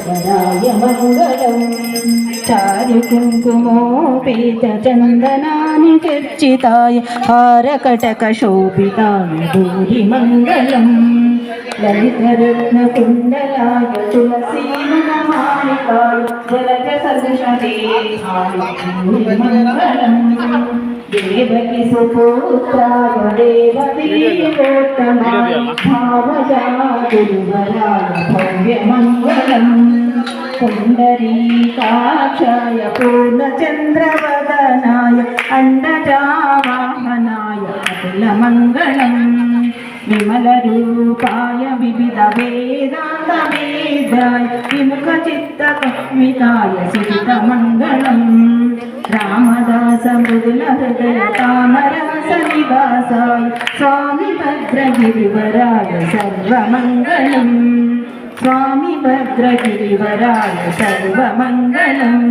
वराय मङ्गलम् चारु कुङ्कुमोपेतचन्दनानि चर्चिताय हारकटकशोभिताय भूरि मङ्गलम् ललितरत्नकुण्डलाय तुलसीवनमालिकाय जलजसदृशदेहाय भूरि मङ्गलम् देवकी सुपुत्राय देववीरोत्तमाय भावजागुरुवराय भव्यमङ्गलम् पुण्डरीकाक्षाय पूर्णचन्द्रवदनाय अण्डजावाहनाय अतुलमङ्गलम् विमलरूपाय विविधवेदान्तवेद्याय विमुखचित्तकस्मिताय सुचितमङ्गलम् रामदास मृदुलहृदय तामरसनिवासाय स्वामी भद्रगिरिवराय सर्वमङ्गलम् स्वामी भद्रगिरिवराय सर्वमङ्गलम्